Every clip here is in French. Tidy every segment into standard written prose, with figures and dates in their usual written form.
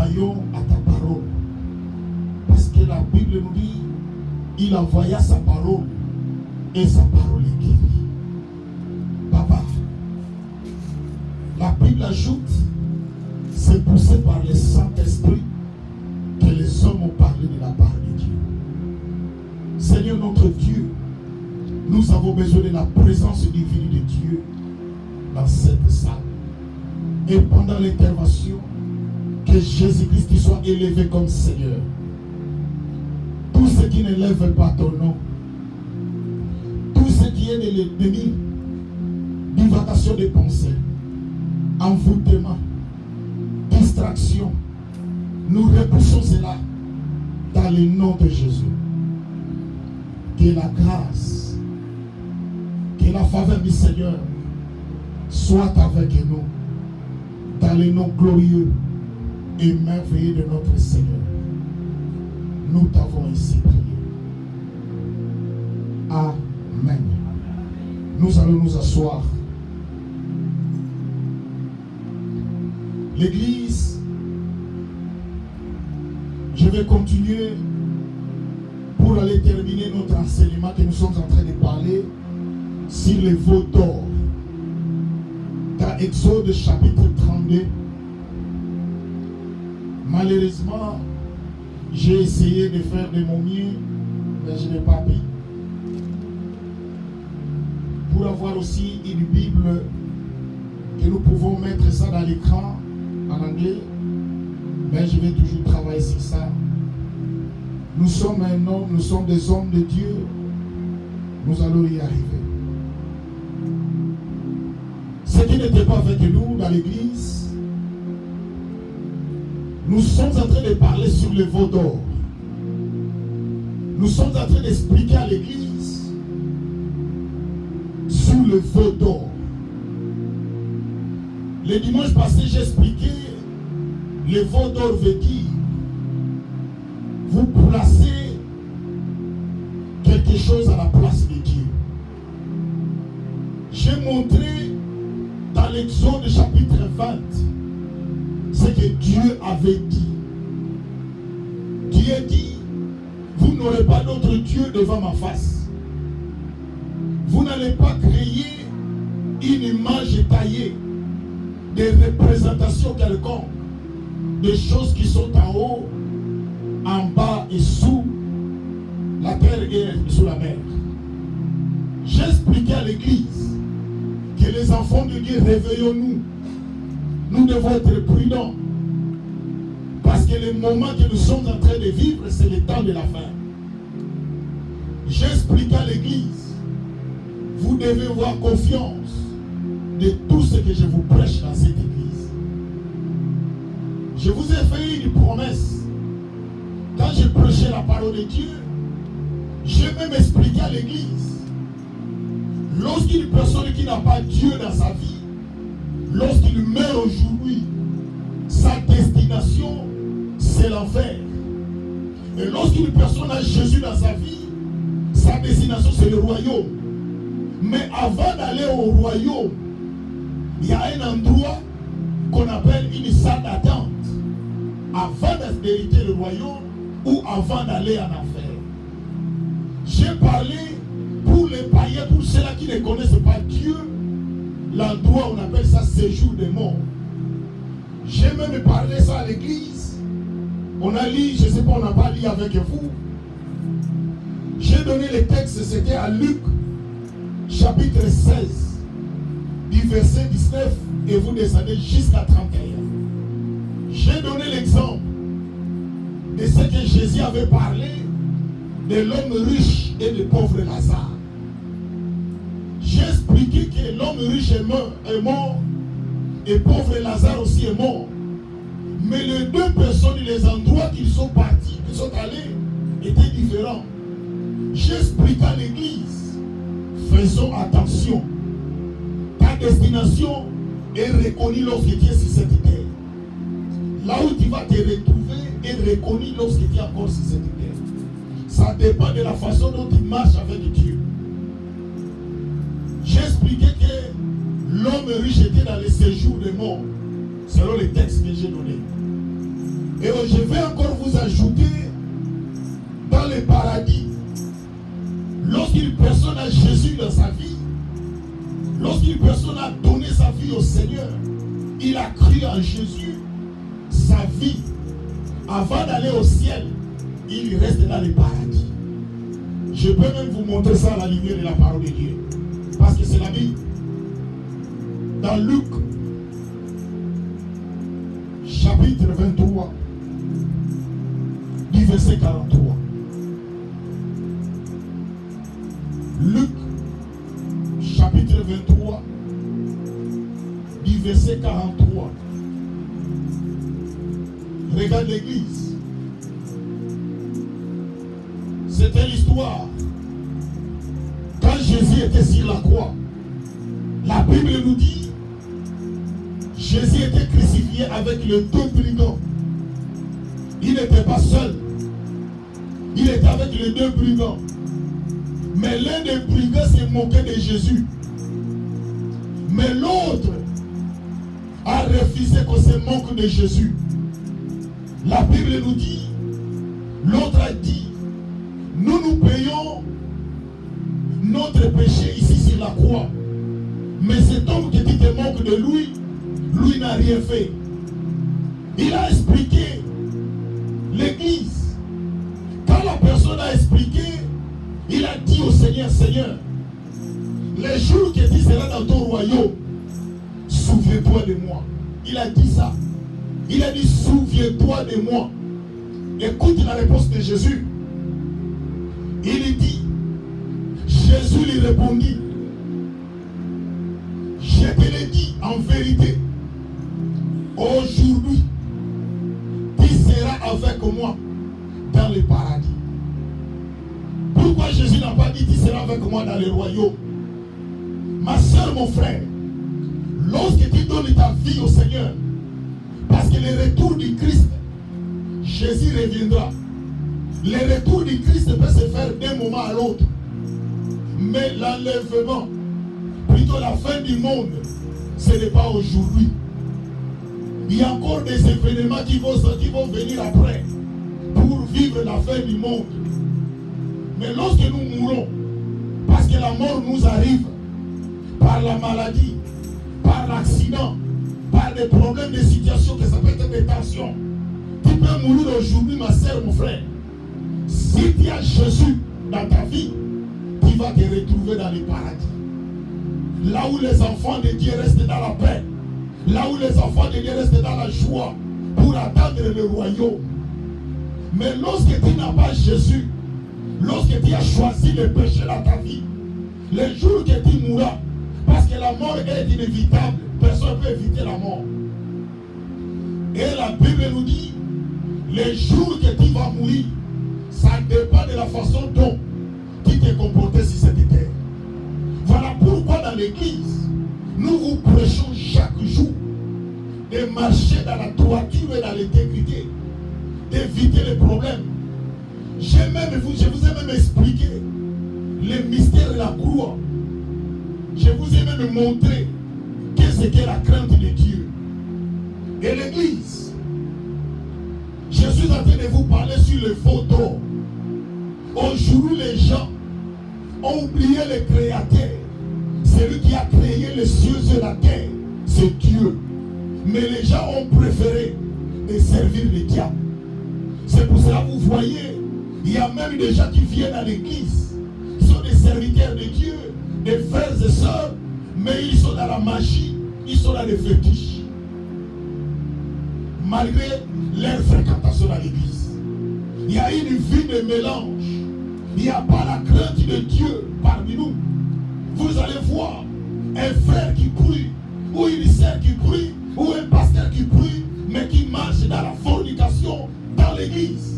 croyons à ta parole. Parce que la Bible nous dit, il envoya sa parole et sa parole est guérie. Papa, la Bible ajoute, c'est poussé par le Saint-Esprit que les hommes ont parlé de la part de Dieu. Seigneur notre Dieu, nous avons besoin de la présence divine de Dieu dans cette salle. Et pendant l'intervention, que Jésus-Christ soit élevé comme Seigneur. Tout ce qui n'élève pas ton nom, tout ce qui est de l'ennemi, divagation des pensées, envoûtement, distraction, nous repoussons cela dans le nom de Jésus. Que la grâce, que la faveur du Seigneur soit avec nous dans le nom glorieux et merveilleux de notre Seigneur. Nous t'avons ainsi prié. Amen. Nous allons nous asseoir. L'église, je vais continuer pour aller terminer notre enseignement que nous sommes en train de parler sur les veaux d'or. Dans Exode chapitre 32, malheureusement, j'ai essayé de faire de mon mieux, mais je n'ai pas pu. Pour avoir aussi une Bible que nous pouvons mettre ça dans l'écran en anglais, mais je vais toujours travailler sur ça. Nous sommes un homme, nous sommes des hommes de Dieu, nous allons y arriver. Ce qui n'était pas avec nous dans l'église, nous sommes en train de parler sur le veau d'or. Nous sommes en train d'expliquer à l'église sur le veau d'or. Le dimanche passé, j'ai expliqué le veau d'or veut dire vous placez quelque chose à la place de Dieu. J'ai montré dans l'Exode chapitre 20 ce que Dieu avait dit. Dieu dit, vous n'aurez pas d'autre Dieu devant ma face. Vous n'allez pas créer une image taillée, des représentations quelconques, des choses qui sont en haut, en bas et sous la terre et sous la mer. J'ai expliqué à l'église que les enfants de Dieu, réveillons-nous. Nous devons être prudents. Parce que le moment que nous sommes en train de vivre, c'est le temps de la fin. J'ai expliqué à l'église, vous devez avoir confiance de tout ce que je vous prêche dans cette église. Je vous ai fait une promesse. Quand j'ai prêché la parole de Dieu, j'ai même expliqué à l'église, lorsqu'une personne qui n'a pas Dieu dans sa vie, lorsqu'il meurt aujourd'hui, sa destination, c'est l'enfer. Et lorsqu'une personne a Jésus dans sa vie, sa destination, c'est le royaume. Mais avant d'aller au royaume, il y a un endroit qu'on appelle une salle d'attente. Avant d'hériter le royaume ou avant d'aller en enfer. J'ai parlé pour les païens, pour ceux-là qui ne connaissent pas Dieu, l'endroit où on appelle ça séjour des morts. J'ai même parlé ça à l'église. On a lu, je ne sais pas, on n'a pas lu avec vous. J'ai donné les textes, c'était à Luc, chapitre 16, du verset 19, et vous descendez jusqu'à 31. J'ai donné l'exemple de ce que Jésus avait parlé de l'homme riche et du pauvre Lazare. J'ai expliqué que l'homme riche est mort et pauvre Lazare aussi est mort. Mais les deux personnes, les endroits qu'ils sont partis, qu'ils sont allés, étaient différents. J'ai expliqué à l'église, faisons attention. Ta destination est reconnue lorsque tu es sur cette terre. Là où tu vas te retrouver est reconnu lorsque tu es encore sur cette terre. Ça dépend de la façon dont tu marches avec Dieu. J'ai expliqué que l'homme riche était dans le séjour des morts, selon les textes que j'ai donnés. Et je vais encore vous ajouter dans le paradis. Lorsqu'une personne a Jésus dans sa vie, lorsqu'une personne a donné sa vie au Seigneur, il a cru en Jésus, sa vie, avant d'aller au ciel, il reste dans le paradis. Je peux même vous montrer ça à la lumière de la parole de Dieu. Parce que c'est la Bible. Dans Luc, chapitre 23, du verset 43. Luc, chapitre 23, du verset 43. Regarde l'église. C'était l'histoire. Quand Jésus était sur la croix, la Bible nous dit, Jésus était crucifié avec les deux brigands. Il n'était pas seul. Il était avec les deux brigands. Mais l'un des brigands s'est moqué de Jésus. Mais l'autre a refusé qu'on se moque de Jésus. La Bible nous dit, l'autre a dit, nous payons notre péché ici sur la croix. Mais cet homme qui dit te moque de lui, lui n'a rien fait. Il a expliqué l'église. Quand la personne a expliqué, il a dit au Seigneur, Seigneur, les jours que tu seras dans ton royaume, souviens-toi de moi. Il a dit ça. Il a dit, souviens-toi de moi. Écoute la réponse de Jésus. Il dit, Jésus lui répondit, je te l'ai dit en vérité, aujourd'hui, tu seras avec moi dans le paradis. Pourquoi Jésus n'a pas dit, tu seras avec moi dans le royaume? Ma soeur, mon frère, lorsque tu donnes ta vie au Seigneur, parce que le retour du Christ, Jésus reviendra. Le retour du Christ peut se faire d'un moment à l'autre. Mais l'enlèvement, plutôt la fin du monde, ce n'est pas aujourd'hui. Il y a encore des événements qui vont venir après pour vivre la fin du monde. Mais lorsque nous mourons, parce que la mort nous arrive par la maladie, par l'accident, par des problèmes, des situations, que ça peut être des tensions. Tu peux mourir aujourd'hui, ma soeur, mon frère. Si tu as Jésus dans ta vie, tu vas te retrouver dans le paradis. Là où les enfants de Dieu restent dans la paix. Là où les enfants de Dieu restent dans la joie pour attendre le royaume. Mais lorsque tu n'as pas Jésus, lorsque tu as choisi le péché dans ta vie, le jour que tu mourras, parce que la mort est inévitable, personne ne peut éviter la mort. Et la Bible nous dit, les jours que tu vas mourir, ça dépend de la façon dont tu t'es comporté sur cette terre. Voilà pourquoi dans l'église, nous vous prêchons chaque jour de marcher dans la droiture et dans l'intégrité, d'éviter les problèmes. Je vous ai même expliqué le mystère de la croix. Je vous ai même montré qu'est-ce qu'est la crainte de Dieu. Et l'église, je suis en train de vous parler sur le faux d'or. Aujourd'hui, les gens ont oublié le Créateur. Celui qui a créé les cieux et la terre, c'est Dieu. Mais les gens ont préféré de servir le diable. C'est pour cela que vous voyez, il y a même des gens qui viennent à l'église, qui sont des serviteurs de Dieu, des frères et sœurs, mais ils sont dans la magie, ils sont dans les fétiches. Malgré leur fréquentation à l'église, il y a une vie de mélange. Il n'y a pas la crainte de Dieu parmi nous. Vous allez voir un frère qui prie, ou une sœur qui prie, ou un pasteur qui prie, mais qui marche dans la fornication dans l'église.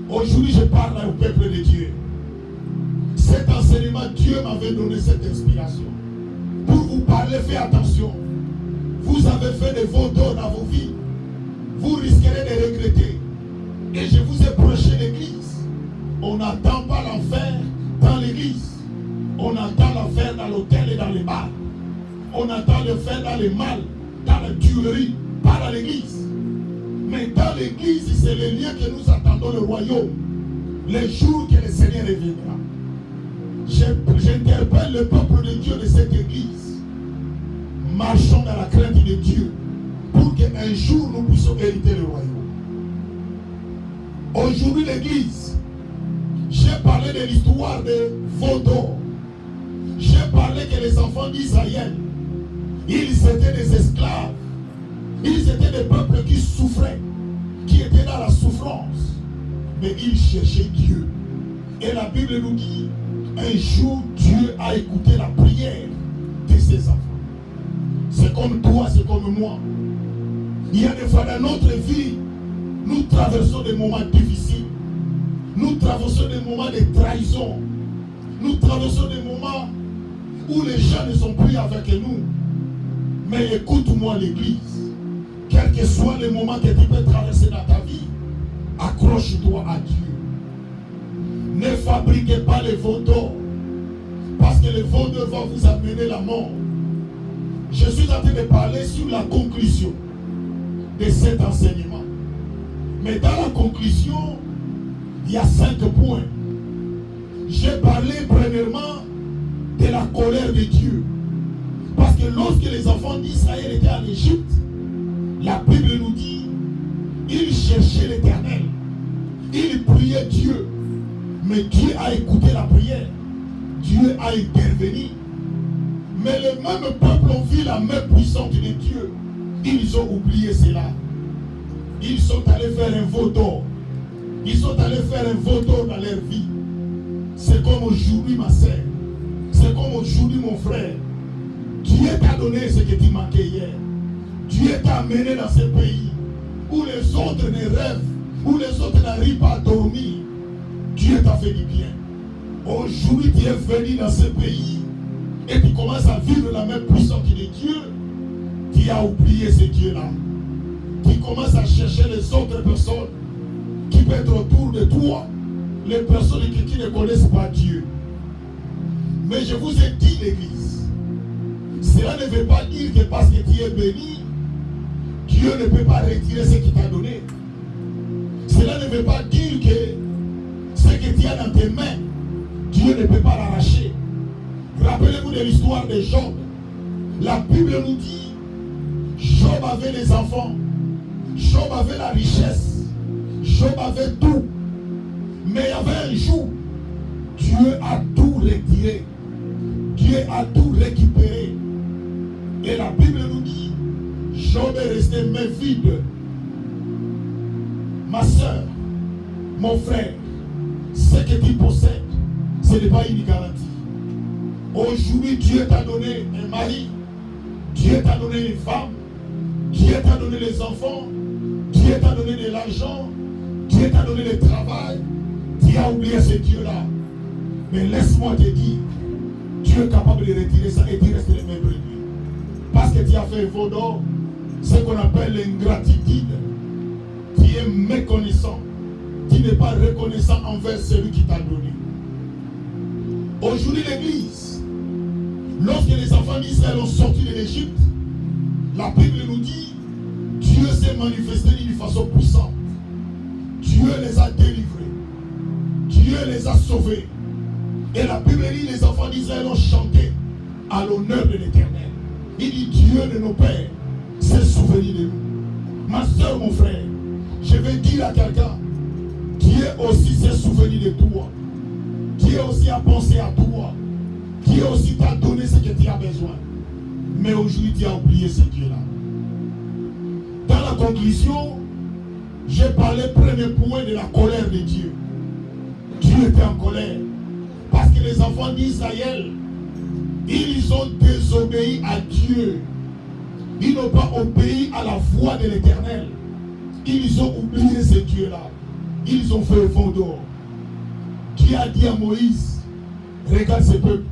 Aujourd'hui, je parle au peuple de Dieu. Cet enseignement, Dieu m'avait donné cette inspiration. Pour vous parler, faites attention. Vous avez fait des veaux d'or dans vos vies. Vous risquerez de regretter. Et je vous ai prêché l'église. On n'attend pas l'enfer dans l'église. On attend l'enfer dans l'hôtel et dans les bars. On attend l'enfer dans les mal, dans la tuerie, pas dans l'église. Mais dans l'église, c'est le lieu que nous attendons le royaume. Les jours que le Seigneur reviendra. J'interpelle le peuple de Dieu de cette église. Marchons dans la crainte de Dieu pour qu'un jour nous puissions hériter le royaume. Aujourd'hui, l'église, j'ai parlé de l'histoire de Vaudor. J'ai parlé que les enfants d'Israël, ils étaient des esclaves. Ils étaient des peuples qui souffraient, qui étaient dans la souffrance. Mais ils cherchaient Dieu. Et la Bible nous dit, un jour, Dieu a écouté la prière de ses enfants. C'est comme toi, c'est comme moi. Il y a des fois dans notre vie, nous traversons des moments difficiles. Nous traversons des moments de trahison. Nous traversons des moments où les gens ne sont plus avec nous. Mais écoute-moi l'église. Quel que soit le moment que tu peux traverser dans ta vie, accroche-toi à Dieu. Ne fabriquez pas les vaudors. Parce que les vaudors vont vous amener la mort. Je suis en train de parler sur la conclusion de cet enseignement. Mais dans la conclusion, il y a 5 points. J'ai parlé premièrement de la colère de Dieu. Parce que lorsque les enfants d'Israël étaient en Égypte, la Bible nous dit, ils cherchaient l'Éternel. Ils priaient Dieu. Mais Dieu a écouté la prière. Dieu a intervenu. Mais le même peuple ont vu la main puissante de Dieu. Ils ont oublié cela. Ils sont allés faire un veau d'or. Ils sont allés faire un veau d'or dans leur vie. C'est comme aujourd'hui ma soeur. C'est comme aujourd'hui mon frère. Dieu t'a donné ce que tu manquais hier. Dieu t'a amené dans ce pays où les autres ne rêvent, où les autres n'arrivent pas à dormir. Dieu t'a fait du bien. Aujourd'hui, tu es venu dans ce pays et tu commences à vivre la même puissance de Dieu. Tu as oublié ce Dieu-là. Tu commences à chercher les autres personnes qui peuvent être autour de toi, les personnes qui ne connaissent pas Dieu. Mais je vous ai dit, l'église, cela ne veut pas dire que parce que tu es béni, Dieu ne peut pas retirer ce qu'il t'a donné. Cela ne veut pas dire que ce que tu as dans tes mains, Dieu ne peut pas l'arracher. Rappelez-vous de l'histoire de Job. La Bible nous dit, Job avait les enfants, Job avait la richesse, Job avait tout. Mais il y avait un jour, Dieu a tout retiré. Dieu a tout récupéré. Et la Bible nous dit, Job est resté main vide. Ma soeur, mon frère, ce que tu possèdes, ce n'est pas une garantie. Aujourd'hui, Dieu t'a donné un mari, Dieu t'a donné une femme, Dieu t'a donné les enfants, Dieu t'a donné de l'argent, Dieu t'a donné le travail. Tu as oublié ce Dieu-là. Mais laisse-moi te dire, Dieu est capable de retirer ça et tu restes les mêmes réduits. Parce que tu as fait un veau d'or, ce qu'on appelle l'ingratitude. Tu es méconnaissant. Tu n'es pas reconnaissant envers celui qui t'a donné. Aujourd'hui, l'église, lorsque les enfants d'Israël ont sorti de l'Égypte, la Bible nous dit, Dieu s'est manifesté d'une façon puissante. Dieu les a délivrés. Dieu les a sauvés. Et la Bible dit, les enfants d'Israël ont chanté à l'honneur de l'Éternel. Il dit, Dieu de nos pères s'est souvenu de nous. Ma soeur, mon frère, je vais dire à quelqu'un, Dieu aussi s'est souvenu de toi. Dieu aussi a pensé à toi. Dieu aussi t'a donné ce que tu as besoin. Mais aujourd'hui, tu as oublié ce Dieu-là. Dans la conclusion, j'ai parlé premier point de la colère de Dieu. Dieu était en colère. Parce que les enfants d'Israël, ils ont désobéi à Dieu. Ils n'ont pas obéi à la voix de l'Éternel. Ils ont oublié ce Dieu-là. Ils ont fait le fond d'or. Dieu a dit à Moïse, regarde ce peuple.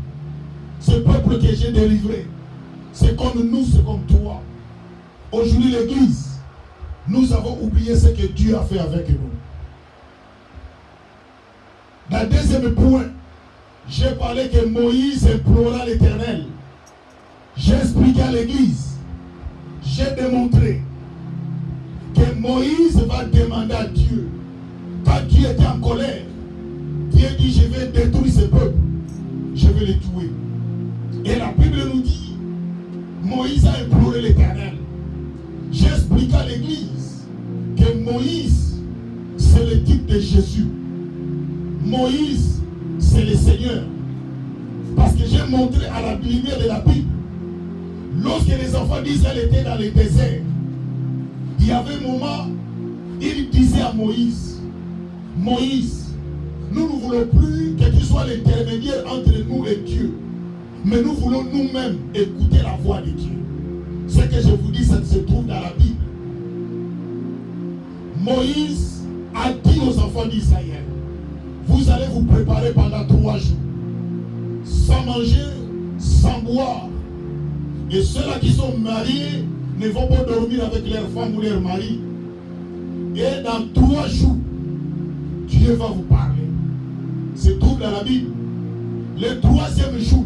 Ce peuple que j'ai délivré. C'est comme nous, c'est comme toi. Aujourd'hui, l'église, nous avons oublié ce que Dieu a fait avec nous. Dans le deuxième point, j'ai parlé que Moïse implora l'Éternel. J'ai expliqué à l'église. J'ai démontré que Moïse va demander à Dieu. Quand Dieu était en colère, Dieu dit, je vais détruire ce peuple. Je vais les tuer. Et la Bible nous dit, Moïse a imploré l'Éternel. J'ai expliqué à l'Église que Moïse, c'est le type de Jésus. Moïse, c'est le Seigneur. Parce que j'ai montré à la lumière de la Bible, lorsque les enfants d'Israël étaient dans le désert, il y avait un moment, il disait à Moïse, Moïse, nous ne voulons plus que tu sois l'intermédiaire entre nous et Dieu, mais nous voulons nous-mêmes écouter la voix de Dieu. Ce que je vous dis, ça se trouve dans la Bible. Moïse a dit aux enfants d'Israël, vous allez vous préparer pendant 3 jours, sans manger, sans boire. Et ceux-là qui sont mariés ne vont pas dormir avec leur femme ou leur mari. Et dans 3 jours, Dieu va vous parler. Se trouve dans la Bible. Le 3e jour,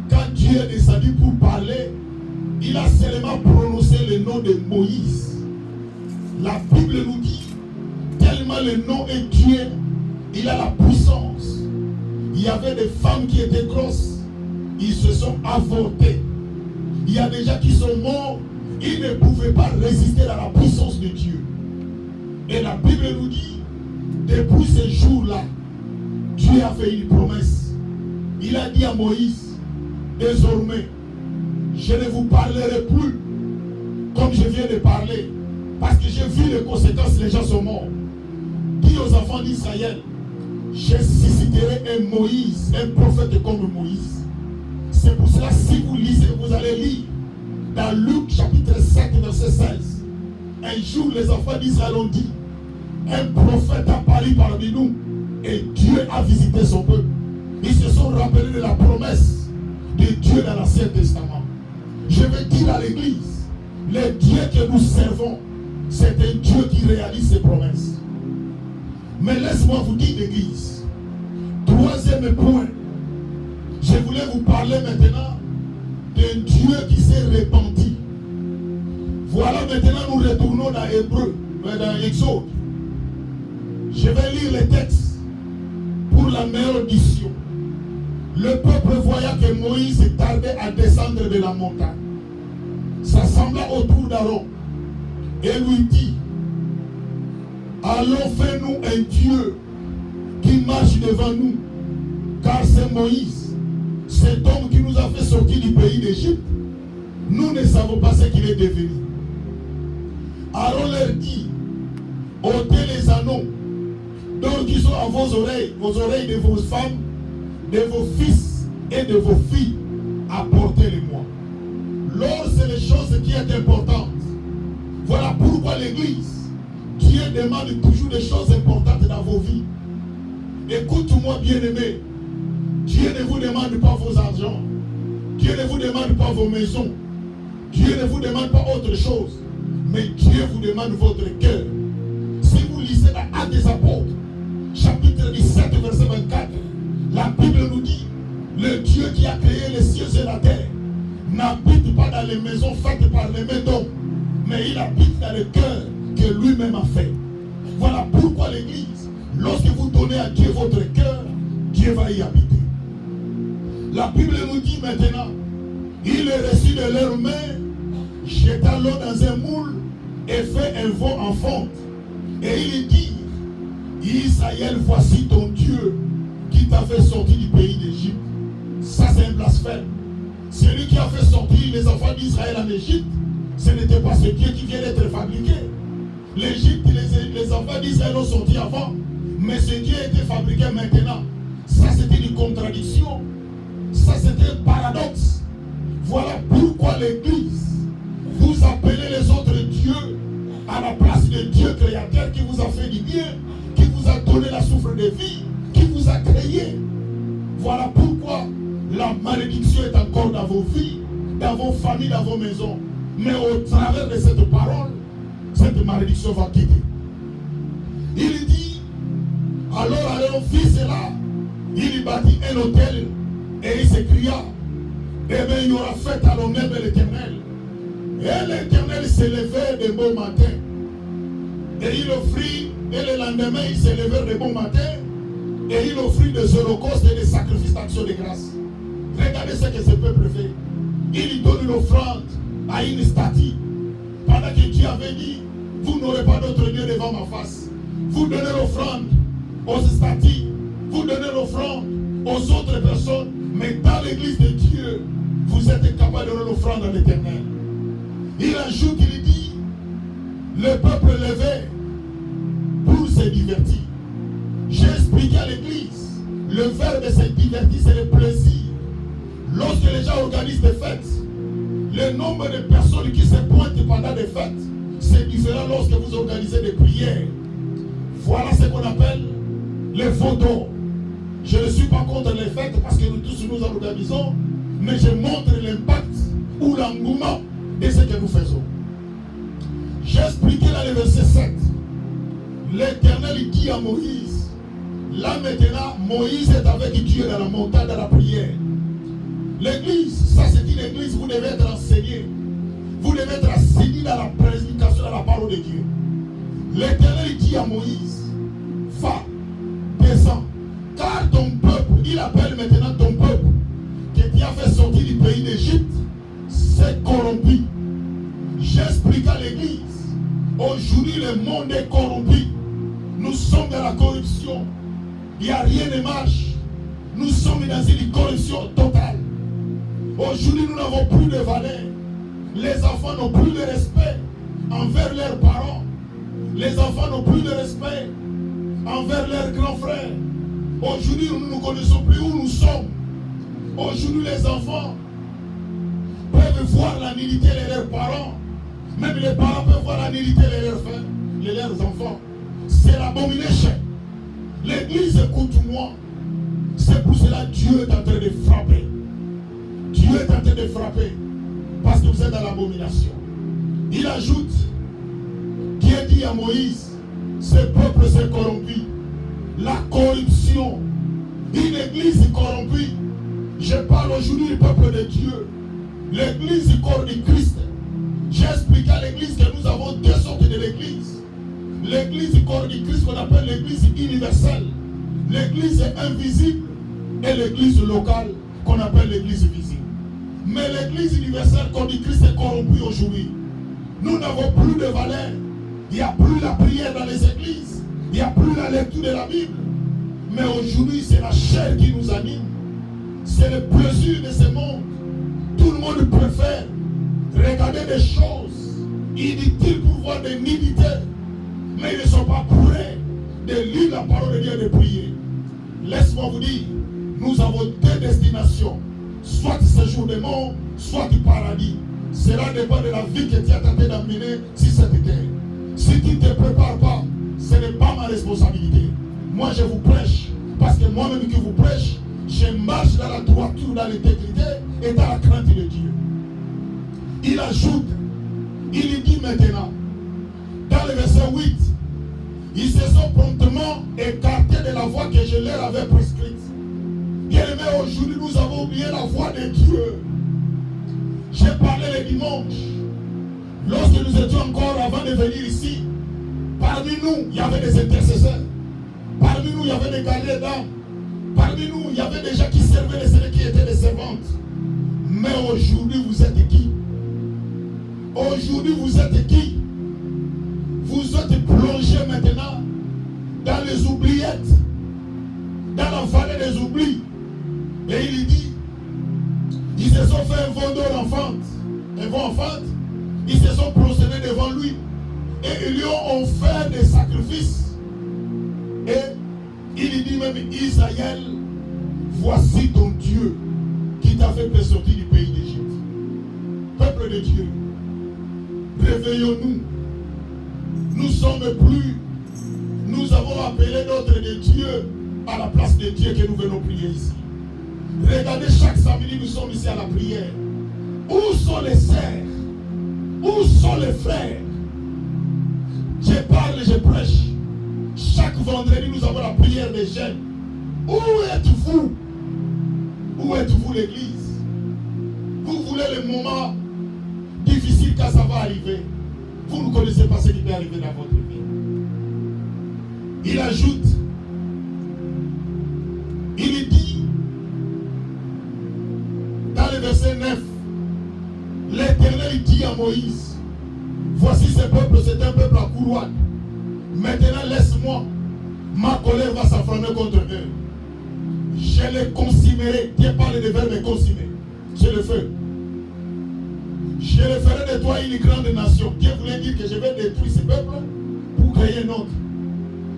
quand Dieu est descendu pour parler, il a seulement prononcé le nom de Moïse. La Bible nous dit, tellement le nom est Dieu, il a la puissance. Il y avait des femmes qui étaient grosses, ils se sont avortés. Il y a des gens qui sont morts, ils ne pouvaient pas résister à la puissance de Dieu. Et la Bible nous dit, depuis ce jour-là, Dieu a fait une promesse. Il a dit à Moïse, désormais, je ne vous parlerai plus comme je viens de parler, parce que j'ai vu les conséquences, les gens sont morts. Dis aux enfants d'Israël, je susciterai un Moïse, un prophète comme Moïse. C'est pour cela, si vous lisez, vous allez lire dans Luc chapitre 7, verset 16. Un jour, les enfants d'Israël ont dit, un prophète a paru parmi nous et Dieu a visité son peuple. Ils se sont rappelés de la promesse de Dieu dans l'Ancien Testament. Je vais dire à l'Église, le Dieu que nous servons, c'est un Dieu qui réalise ses promesses. Mais laisse-moi vous dire, l'Église, 3e point, je voulais vous parler maintenant d'un Dieu qui s'est repenti. Voilà, maintenant nous retournons dans Hébreu, dans Exode. Je vais lire les textes pour la meilleure audition. Le peuple voyant que Moïse tardait à descendre de la montagne, s'assembla autour d'Aaron et lui dit, allons, fais-nous un Dieu qui marche devant nous, car c'est Moïse, cet homme qui nous a fait sortir du pays d'Égypte. Nous ne savons pas ce qu'il est devenu. Aaron leur dit, ôtez les anneaux d'or qui sont à vos oreilles de vos femmes, de vos fils et de vos filles, apportez-les-moi. L'or, c'est les choses qui est importante. Voilà pourquoi l'Église, Dieu demande toujours des choses importantes dans vos vies. Écoute-moi, bien-aimé. Dieu ne vous demande pas vos argents. Dieu ne vous demande pas vos maisons. Dieu ne vous demande pas autre chose. Mais Dieu vous demande votre cœur. Si vous lisez dans Actes des Apôtres, chapitre 17, verset 24, la Bible nous dit, le Dieu qui a créé les cieux et la terre n'habite pas dans les maisons faites par les mains d'hommes, mais il habite dans le cœur que lui-même a fait. Voilà pourquoi l'Église, lorsque vous donnez à Dieu votre cœur, Dieu va y habiter. La Bible nous dit maintenant, il est reçu de leurs mains, jeta l'eau dans un moule et fait un veau en fonte. Et il dit, Israël, voici ton Dieu qui t'a fait sortir du pays d'Égypte. Ça, c'est un blasphème. Celui qui a fait sortir les enfants d'Israël en Égypte, ce n'était pas ce Dieu qui vient d'être fabriqué. L'Égypte, les enfants d'Israël ont sorti avant, mais ce Dieu a été fabriqué maintenant. Ça, c'était une contradiction. Ça, c'était un paradoxe. Voilà pourquoi l'Église, vous appelez les autres dieux à la place de Dieu créateur qui vous a fait du bien, qui vous a donné la souffle de vie, qui vous a créé. Voilà pourquoi la malédiction est encore dans vos vies, dans vos familles, dans vos maisons. Mais au travers de cette parole, cette malédiction va quitter. Il dit, alors Aaron fit cela, il bâtit un autel et il s'écria, eh bien il y aura fête à l'honneur de l'Éternel. Et l'Éternel s'élevait de bon matin Et il offrit, et le lendemain, il s'est levé de bon matin, et il offrit des holocaustes et des sacrifices d'action de grâce. Regardez ce que ce peuple fait. Il donne une offrande à une statue. Pendant que Dieu avait dit, vous n'aurez pas d'autre Dieu devant ma face. Vous donnez l'offrande aux statues, vous donnez l'offrande aux autres personnes, mais dans l'église de Dieu, vous êtes incapable de donner l'offrande à l'Éternel. Il ajoute, il dit, le peuple levé pour se divertir. J'ai expliqué à l'église, le verbe se divertir, c'est le plaisir. Lorsque les gens organisent des fêtes, le nombre de personnes qui se pointent pendant des fêtes, c'est différent lorsque vous organisez des prières. Voilà ce qu'on appelle les photos. Je ne suis pas contre les fêtes parce que nous tous nous organisons, mais je montre l'impact ou l'engouement de ce que nous faisons. J'ai expliqué dans le verset 7. L'Éternel dit à Moïse, là maintenant, Moïse est avec Dieu dans la montagne de la prière. L'église, ça c'est une église, vous devez être enseigné. Vous devez être assigné dans la prédication de la parole de Dieu. L'Éternel dit à Moïse, va, descends, car ton peuple, il appelle maintenant ton peuple, que tu as fait sortir du pays d'Égypte, s'est corrompu. J'explique à l'église, aujourd'hui le monde est corrompu. Nous sommes dans la corruption. Il n'y a rien de marche. Nous sommes dans une corruption totale. Aujourd'hui, nous n'avons plus de valeur. Les enfants n'ont plus de respect envers leurs parents. Les enfants n'ont plus de respect envers leurs grands frères. Aujourd'hui, nous ne connaissons plus où nous sommes. Aujourd'hui, les enfants peuvent voir la nullité de leurs parents. Même les parents peuvent voir la nullité de leurs enfants. C'est l'abomination. L'église, écoute-moi. C'est pour cela que Dieu est en train de frapper. Dieu est en train de frapper. Parce que vous êtes dans l'abomination. Il ajoute, Dieu dit à Moïse, ce peuple s'est corrompu. La corruption. Une église corrompue. Je parle aujourd'hui du peuple de Dieu. L'église du corps du Christ. J'ai expliqué à l'église que nous avons deux sortes de l'église. L'église du corps du Christ qu'on appelle l'église universelle. L'église invisible et l'église locale qu'on appelle l'église visible. Mais l'église universelle corps du Christ est corrompue aujourd'hui. Nous n'avons plus de valeur. Il n'y a plus la prière dans les églises. Il n'y a plus la lecture de la Bible. Mais aujourd'hui, c'est la chair qui nous anime. C'est le plaisir de ce monde. Tout le monde préfère regarder des choses inutiles pour voir des nullités. Mais ils ne sont pas prêts de lire la parole de Dieu et de prier. Laisse-moi vous dire, nous avons deux destinations. Soit séjour de mort, soit du paradis. Cela dépend de la vie que tu as tenté d'amener sur cette terre. Si tu ne te prépares pas, ce n'est pas ma responsabilité. Moi je vous prêche, parce que moi-même qui vous prêche, je marche dans la droiture, dans l'intégrité et dans la crainte de Dieu. Il ajoute, il dit maintenant, dans le verset 8, ils se sont promptement écartés de la voie que je leur avais prescrite. Bien-aimés, aujourd'hui nous avons oublié la voie de Dieu. J'ai parlé le dimanche. Lorsque nous étions encore avant de venir ici, parmi nous, il y avait des intercesseurs. Parmi nous, il y avait des gardiens d'âme. Parmi nous, il y avait des gens qui servaient les celles qui étaient des servantes. Mais aujourd'hui, vous êtes qui? Aujourd'hui, vous êtes qui? Vous êtes plongé maintenant dans les oubliettes, dans la vallée des oublis. Et il dit, ils se sont fait un veau d'enfant, ils se sont prosternés devant lui et ils lui ont offert des sacrifices. Et il dit même, Israël, voici ton Dieu qui t'a fait sortir du pays d'Égypte. Peuple de Dieu, réveillons-nous. Nous sommes plus, nous avons appelé notre de Dieu à la place de Dieu que nous venons prier ici. Regardez, chaque samedi nous sommes ici à la prière. Où sont les sœurs? Où sont les frères? Je parle et je prêche. Chaque vendredi nous avons la prière des jeunes. Où êtes-vous? Où êtes-vous l'église? Vous voulez le moment difficile quand ça va arriver. Vous ne connaissez pas ce qui peut arriver dans votre vie. Il ajoute, il dit, dans le verset 9, l'Éternel dit à Moïse, voici ce peuple, c'est un peuple à couroide. Maintenant laisse-moi, ma colère va s'enflammer contre eux. Je les consumerai. Dieu parle de verbe consumer. C'est le feu. Je le ferai de toi une grande nation. Dieu voulait dire que je vais détruire ce peuple pour créer un autre.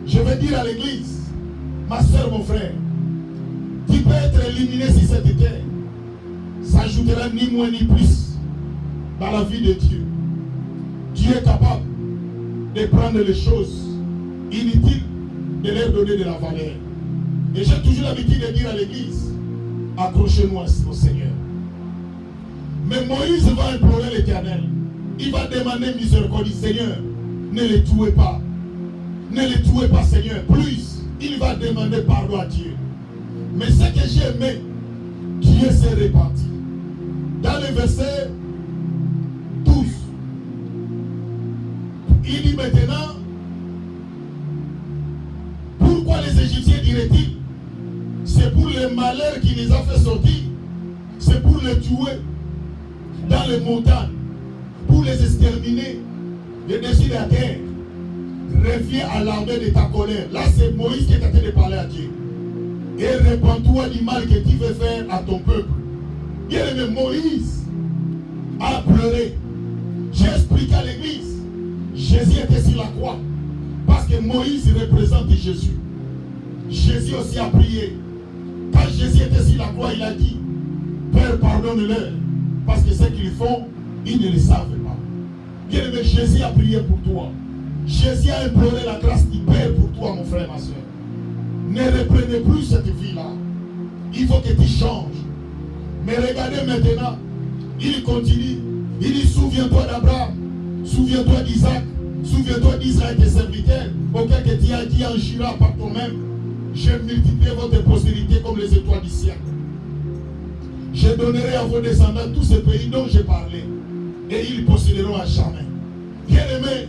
Je vais dire à l'église, ma soeur, mon frère, tu peux être éliminé sur cette terre. Ça n'ajoutera ni moins ni plus dans la vie de Dieu. Dieu est capable de prendre les choses inutiles, de leur donner de la valeur. Et j'ai toujours l'habitude de dire à l'église, accrochez-nous au Seigneur. Mais Moïse va implorer l'Éternel. Il va demander miséricorde. Seigneur, ne les tuez pas. Ne les tuez pas, Seigneur. Plus, il va demander pardon à Dieu. Mais ce que j'ai aimé, Dieu s'est réparti. Dans le verset 12, il dit maintenant, pourquoi les Égyptiens diraient-ils, c'est pour le malheur qui les a fait sortir, c'est pour les tuer dans les montagnes, pour les exterminer de dessus de la terre. Reviens à l'armée de ta colère. Là, c'est Moïse qui est en train de parler à Dieu. Et répands-toi du mal que tu veux faire à ton peuple. Bien-aimé, Moïse a pleuré. J'ai expliqué à l'église. Jésus était sur la croix. Parce que Moïse représente Jésus. Jésus aussi a prié. Quand Jésus était sur la croix, il a dit, Père, pardonne-leur. Parce que ce qu'ils font, ils ne le savent pas. Bien-aimé, Jésus a prié pour toi. Jésus a imploré la grâce du Père pour toi, mon frère, ma soeur. Ne reprenez plus cette vie-là. Il faut que tu changes. Mais regardez maintenant, il continue. Il dit, souviens-toi d'Abraham, souviens-toi d'Isaac, souviens-toi d'Israël, tes serviteurs, auquel que tu as dit en jurant par toi-même, je multiplierai votre postérité comme les étoiles du ciel. Je donnerai à vos descendants tous ces pays dont j'ai parlé, et ils posséderont à jamais. Bien-aimé,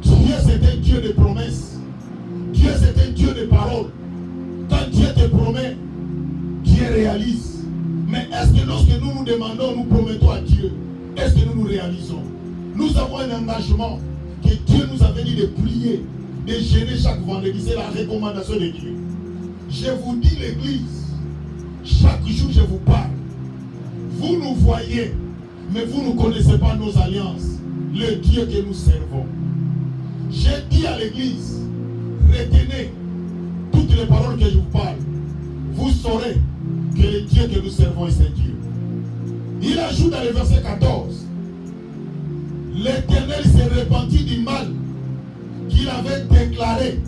Dieu c'est un Dieu de promesses. Dieu c'est un Dieu de paroles. Quand Dieu te promet, Dieu réalise. Mais est-ce que lorsque nous nous demandons, nous promettons à Dieu, est-ce que nous nous réalisons? Nous avons un engagement que Dieu nous avait dit de prier, de jeûner chaque vendredi. C'est la recommandation de Dieu. Je vous dis l'église, chaque jour je vous parle. Vous nous voyez, mais vous ne connaissez pas nos alliances, le Dieu que nous servons. J'ai dit à l'église, retenez toutes les paroles que je vous parle. Vous saurez que le Dieu que nous servons est ce Dieu. Il ajoute dans le verset 14, l'Éternel s'est repenti du mal qu'il avait déclaré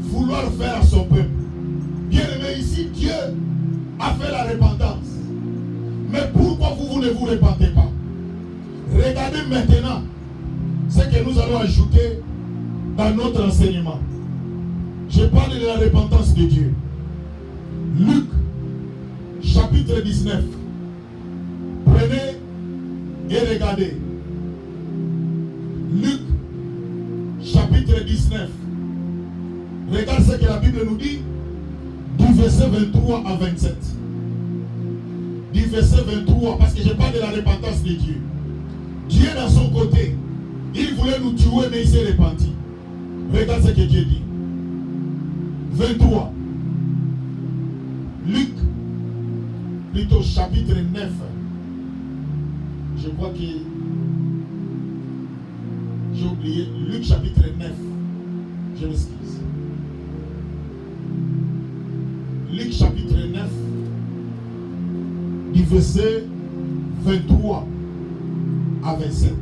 vouloir faire à son peuple. Bien aimé, ici Dieu a fait la repentance. Mais pourquoi vous ne vous repentez pas? Regardez maintenant ce que nous allons ajouter dans notre enseignement. Je parle de la repentance de Dieu. Luc, chapitre 19. Prenez et regardez. Luc, chapitre 19. Regarde ce que la Bible nous dit, du verset 23 à 27. Du verset 23, parce que je parle de la repentance de Dieu. Dieu, dans son côté, il voulait nous tuer, mais il s'est repenti. Regarde ce que Dieu dit. 23. Luc, plutôt chapitre 9. Je crois que j'ai oublié. Luc chapitre 9. Je m'excuse. Luc chapitre 9, du verset 23 à 27.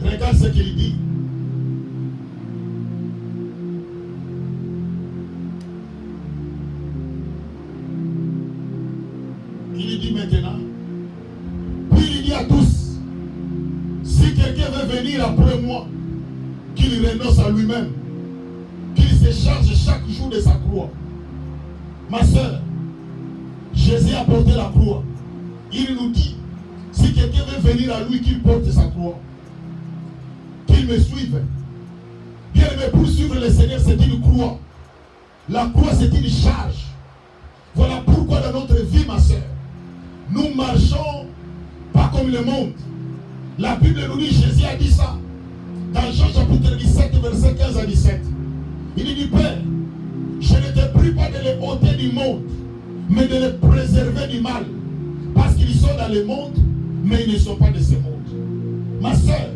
Regarde ce qu'il dit. Il dit maintenant, puis il dit à tous, si quelqu'un veut venir après moi, qu'il renonce à lui-même, qu'il se charge chaque jour de sa croix. Ma soeur, Jésus a porté la croix. Il nous dit, si quelqu'un veut venir à lui, qu'il porte sa croix. me suivent. Bien aimé, pour suivre le Seigneur, c'est une croix. La croix, c'est une charge. Voilà pourquoi dans notre vie, ma soeur, nous marchons pas comme le monde. La Bible nous dit, Jésus a dit ça. Dans Jean chapitre 17, verset 15 à 17. Il dit, Père, je ne te prie pas de les ôter du monde, mais de les préserver du mal. Parce qu'ils sont dans le monde, mais ils ne sont pas de ce monde. Ma soeur,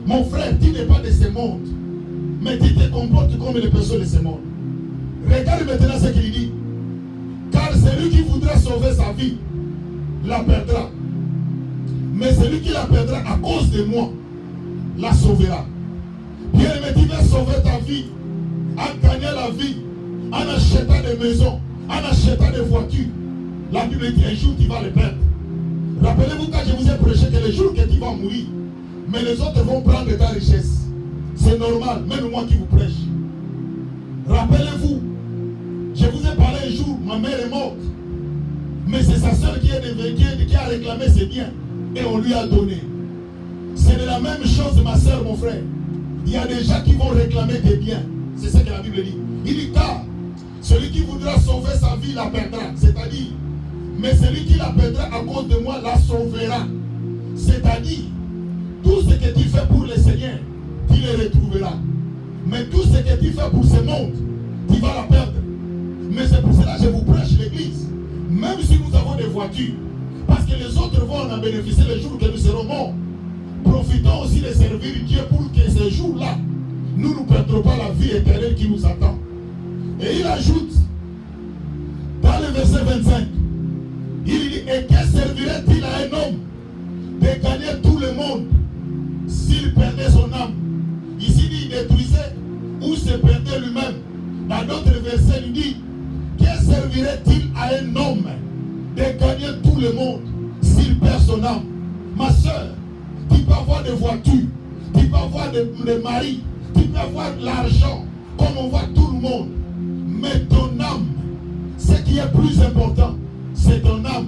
mon frère, tu n'es pas de ce monde, mais tu te comportes comme les personnes de ce monde. Regarde maintenant ce qu'il dit. Car celui qui voudra sauver sa vie, la perdra. Mais celui qui la perdra à cause de moi, la sauvera. Bien aimé, tu vas sauver ta vie en gagnant la vie, en achetant des maisons, en achetant des voitures. La Bible dit un jour tu vas les perdre. Rappelez-vous quand je vous ai prêché que le jour que tu vas mourir, mais les autres vont prendre ta richesse. C'est normal, même moi qui vous prêche. Rappelez-vous, je vous ai parlé un jour, ma mère est morte. Mais c'est sa soeur qui a réclamé ses biens. Et on lui a donné. C'est de la même chose, ma soeur, mon frère. Il y a des gens qui vont réclamer des biens. C'est ce que la Bible dit. Il dit car celui qui voudra sauver sa vie la perdra. C'est-à-dire, mais celui qui la perdra à cause de moi la sauvera. C'est-à-dire, tout ce que tu fais pour le Seigneur, tu le retrouveras. Mais tout ce que tu fais pour ce monde, tu vas la perdre. Mais c'est pour cela que je vous prêche l'église. Même si nous avons des voitures, parce que les autres vont en bénéficier le jour que nous serons morts. Profitons aussi de servir Dieu pour que ce jour-là, nous ne perdrons pas la vie éternelle qui nous attend. Et il ajoute, dans le verset 25, il dit, et que servirait-il à un homme de gagner tout le monde s'il perdait son âme? Ici, il détruisait ou se perdait lui-même. Dans d'autres versets, il dit, que servirait-il à un homme de gagner tout le monde s'il perd son âme? Ma soeur, tu peux avoir des voitures, tu peux avoir des maris, tu peux avoir de l'argent, comme on voit tout le monde. Mais ton âme, ce qui est plus important, c'est ton âme.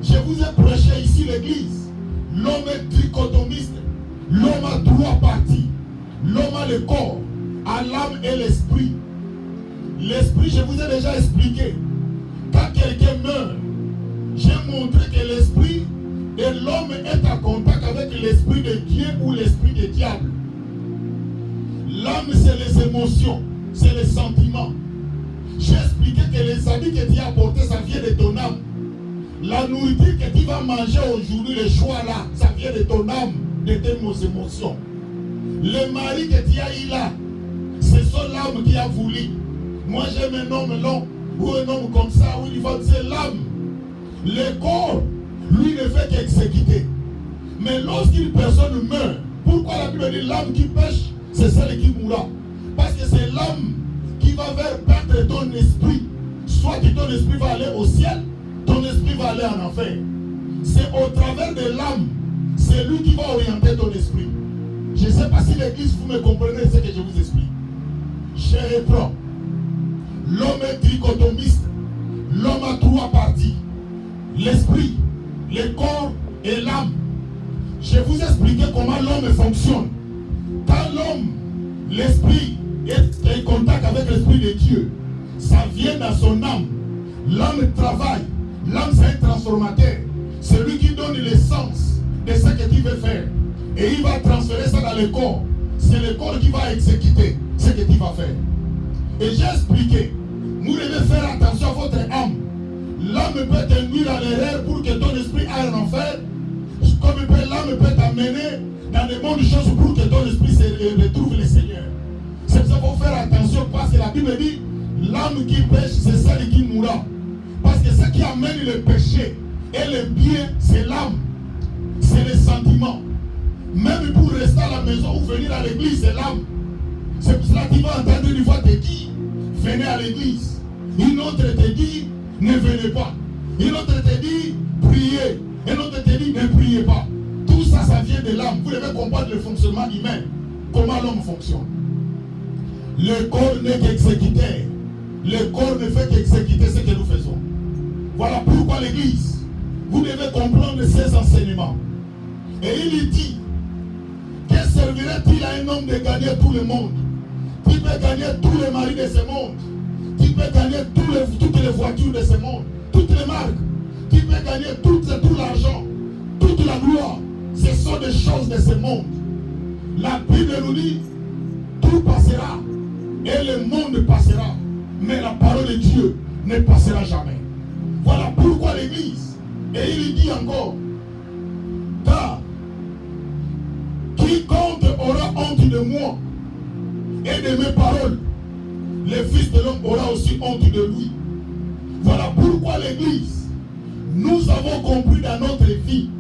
Je vous ai prêché ici l'église. L'homme est trichotomiste. L'homme a trois parties. L'homme a le corps, a l'âme et l'esprit. L'esprit, je vous ai déjà expliqué. Quand quelqu'un meurt, j'ai montré que l'esprit de l'homme est en contact avec l'esprit de Dieu ou l'esprit du diable. L'âme, c'est les émotions, c'est les sentiments. J'ai expliqué que les habits que tu as apportés, ça vient de ton âme. La nourriture que tu vas manger aujourd'hui, le choix là, ça vient de ton âme, de tes émotions. Le mari que tu as eu là, c'est son âme qui a voulu. Moi j'aime un homme long, ou un homme comme ça, où il va dire l'âme. Le corps, lui ne fait qu'exécuter. Mais lorsqu'une personne meurt, pourquoi la Bible dit l'âme qui pêche, c'est celle qui mourra? Parce que c'est l'âme qui va vers perdre ton esprit. Soit que ton esprit va aller au ciel, ton esprit va aller en enfer. C'est au travers de l'âme, c'est lui qui va orienter ton esprit. Je ne sais pas si l'église, vous me comprenez ce que je vous explique. Je reprends. L'homme est trichotomiste. L'homme a trois parties. L'esprit, le corps et l'âme. Je vous ai expliqué comment l'homme fonctionne. Quand l'homme, l'esprit, est en contact avec l'esprit de Dieu, ça vient dans son âme. L'âme travaille. L'âme, c'est un transformateur. C'est lui qui donne l'essence de ce que tu veux faire. Et il va transférer ça dans le corps. C'est le corps qui va exécuter ce que tu vas faire. Et j'ai expliqué, vous devez faire attention à votre âme. L'âme peut t'induire à l'erreur pour que ton esprit aille en enfer. Comme l'âme peut t'amener dans des bonnes choses pour que ton esprit se retrouve le Seigneur. C'est pour ça qu'il faut faire attention parce que la Bible dit, l'âme qui pêche, c'est celle qui mourra. Parce que ce qui amène le péché et le bien, c'est l'âme. C'est les sentiments. Même pour rester à la maison ou venir à l'église, c'est l'âme. C'est pour cela qu'il va entendre une voix te dire, venez à l'église. Une autre te dit, ne venez pas. Une autre te dit, priez. Une autre te dit, ne priez pas. Tout ça, ça vient de l'âme. Vous devez comprendre le fonctionnement humain. Comment l'homme fonctionne. Le corps n'est qu'exécuteur. Le corps ne fait qu'exécuter ce que nous faisons. Voilà pourquoi l'église, vous devez comprendre ces enseignements. Et il dit que servirait-il à un homme de gagner tout le monde? Tu peux gagner tous les maris de ce monde. Tu peux gagner toutes les voitures de ce monde. Toutes les marques. Tu peux gagner tout l'argent. Toute la gloire. Ce sont des choses de ce monde. La Bible nous dit, tout passera. Et le monde passera. Mais la parole de Dieu ne passera jamais. Voilà pourquoi l'Église. Et il dit encore, car quiconque aura honte de moi et de mes paroles, le Fils de l'homme aura aussi honte de lui. Voilà pourquoi l'Église, nous avons compris dans notre vie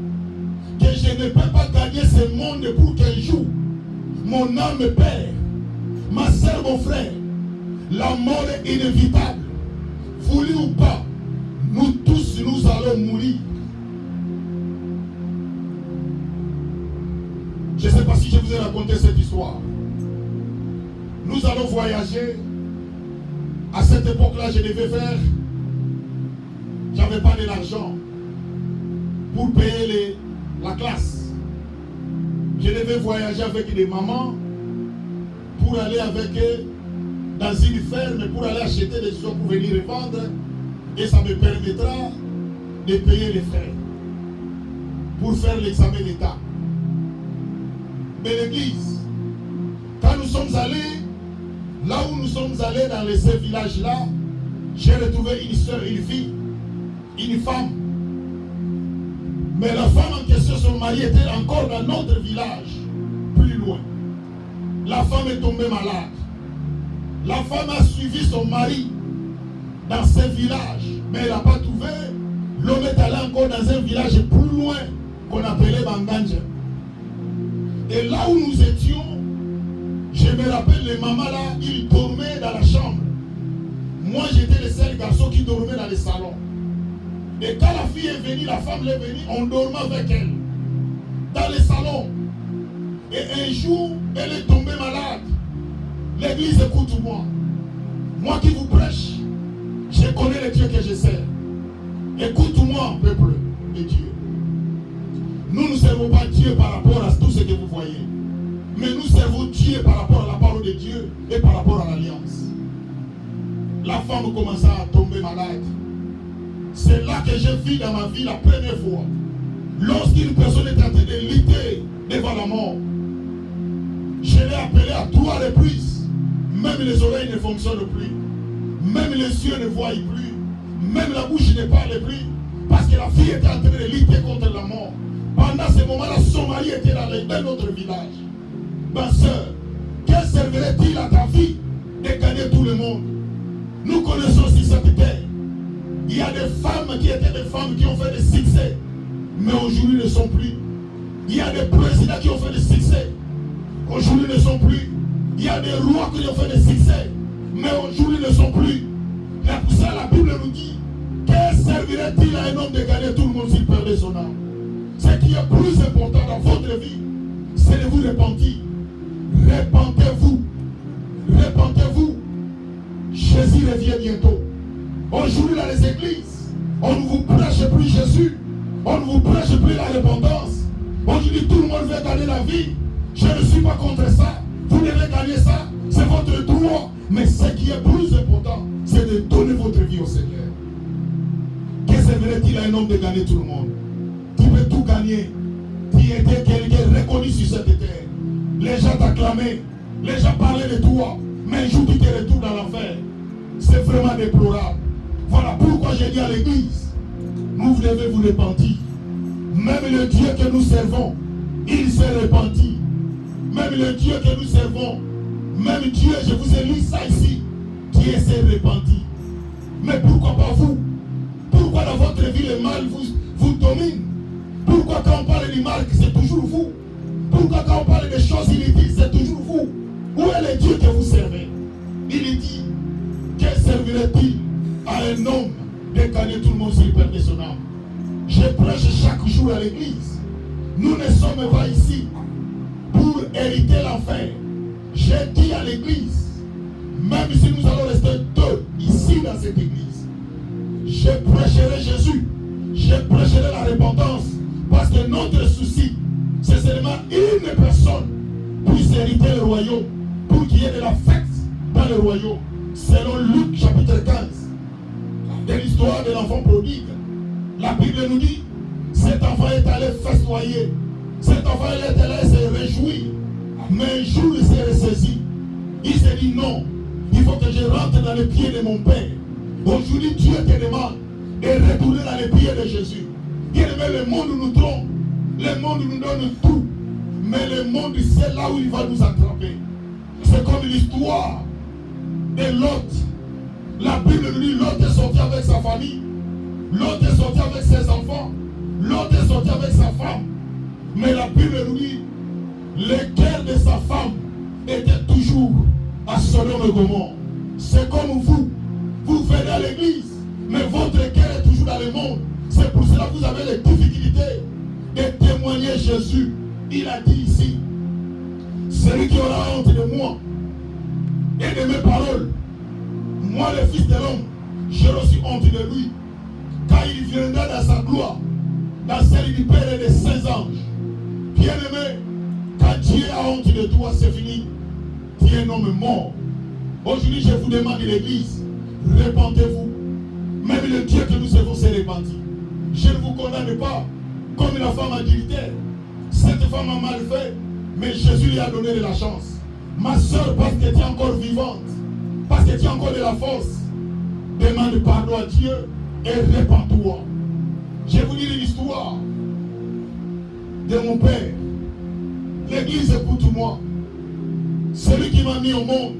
que je ne peux pas gagner ce monde pour qu'un jour, mon âme perd, ma soeur, mon frère, la mort est inévitable. Voulu ou pas, nous tous, nous allons mourir. Je ne sais pas si je vous ai raconté cette histoire. Nous allons voyager. À cette époque-là, je devais faire. J'avais pas de l'argent pour payer la classe. Je devais voyager avec des mamans pour aller avec eux dans une ferme, pour aller acheter des choses pour venir revendre. Et ça me permettra de payer les frais pour faire l'examen d'État. Mais l'église, quand nous sommes allés, là où nous sommes allés dans ces villages-là, j'ai retrouvé une soeur, une fille, une femme. Mais la femme en question, son mari était encore dans notre village, plus loin. La femme est tombée malade. La femme a suivi son mari dans ce village, mais elle n'a pas trouvé. L'homme est allé encore dans un village plus loin qu'on appelait Banganja. Et là où nous étions, je me rappelle, les mamans là, ils dormaient dans la chambre. Moi, j'étais le seul garçon qui dormait dans le salon. Et quand la fille est venue, la femme est venue, on dormait avec elle. Dans le salon. Et un jour, elle est tombée malade. L'église, écoute-moi. Moi qui vous prêche, je connais le Dieu que je sers. Écoute-moi, peuple de Dieu. Nous ne servons pas Dieu par rapport à tout ce que vous voyez. Mais nous servons Dieu par rapport à la parole de Dieu et par rapport à l'alliance. La femme commença à tomber malade. C'est là que j'ai vu dans ma vie la première fois. Lorsqu'une personne est en train de lutter devant la mort. Je l'ai appelé à 3 reprises. Même les oreilles ne fonctionnent plus. Même les yeux ne voient plus. Même la bouche ne parle plus. Parce que la fille était en train de lutter contre la mort. Pendant ce moment-là, son mari était dans notre village. Ma soeur, que servirait-il à ta vie de gagner tout le monde? Nous connaissons aussi cette terre. Il y a des femmes qui étaient des femmes qui ont fait des succès, mais aujourd'hui ne sont plus. Il y a des présidents qui ont fait des succès, aujourd'hui ne sont plus. Il y a des rois qui ont fait des succès, mais aujourd'hui ne sont plus. Et pour ça, la Bible nous dit, que servirait-il à un homme de gagner tout le monde s'il perdait son âme? Ce qui est plus important dans votre vie, c'est de vous repentir. Repentez-vous. Repentez-vous. Jésus revient bientôt. Aujourd'hui dans les églises, on ne vous prêche plus Jésus. On ne vous prêche plus la repentance. Aujourd'hui tout le monde veut gagner la vie. Je ne suis pas contre ça. Vous devez gagner ça. C'est votre droit. Mais ce qui est plus important, c'est de donner votre vie au Seigneur. Que servirait-il à un homme de gagner tout le monde? Tu peux tout gagner. Tu étais quelqu'un reconnu sur cette terre. Les gens t'acclamaient. Les gens parlaient de toi. Mais un jour tu te retrouves dans l'enfer. C'est vraiment déplorable. Voilà pourquoi j'ai dit à l'église, vous devez vous repentir. Même le Dieu que nous servons, il s'est repenti. Même le Dieu que nous servons, même Dieu, je vous ai lu ça ici, Dieu s'est repenti. Mais pourquoi pas vous? Pourquoi dans votre vie le mal vous domine? Pourquoi quand on parle du mal, c'est toujours vous? Pourquoi quand on parle des choses inutiles, c'est toujours vous? Où est le Dieu que vous servez? Il dit, que servirait-il à un homme de gagner tout le monde s'il perdait son âme? Je prêche chaque jour à l'église. Nous ne sommes pas ici pour hériter l'enfer. J'ai dit à l'église, même si nous allons rester 2 ici dans cette église, je prêcherai Jésus, je prêcherai la repentance, parce que notre souci, c'est seulement une personne puisse hériter le royaume, pour qu'il y ait de la fête dans le royaume. Selon Luc chapitre 15, de l'histoire de l'enfant prodigue, la Bible nous dit, cet enfant est allé festoyer, cet enfant est allé se réjouir, mais un jour il s'est ressaisi. Il s'est dit non, il faut que je rentre dans les pieds de mon Père. Aujourd'hui Dieu te demande de retourner dans les pieds de Jésus. Bien aimé, le monde nous trompe, le monde nous donne tout, mais le monde c'est là où il va nous attraper. C'est comme l'histoire de Lot. La Bible nous dit, Lot est sorti avec sa famille, Lot est sorti avec ses enfants, Lot est sorti avec sa femme. Mais la Bible nous dit, le cœur de sa femme était toujours à Sodome et Gomorrhe. C'est comme vous, vous venez à l'église, mais votre cœur est toujours dans le monde. C'est pour cela que vous avez les difficultés de témoigner Jésus. Il a dit ici, celui qui aura honte de moi et de mes paroles, moi le Fils de l'homme, j'aurai aussi honte de lui, car il viendra dans sa gloire, dans celle du Père et des saints anges. Bien-aimé, quand Dieu a honte de toi, c'est fini. Tu es un homme mort. Aujourd'hui, je vous demande l'église, répentez-vous. Même le Dieu que nous servons s'est repenti. Je ne vous condamne pas comme la femme adultère. Cette femme a mal fait, mais Jésus lui a donné de la chance. Ma soeur, parce que tu es encore vivante, parce que tu as encore de la force, demande pardon à Dieu et répands-toi. Je vous dis l'histoire de mon père. L'église, écoute-moi. Celui qui m'a mis au monde,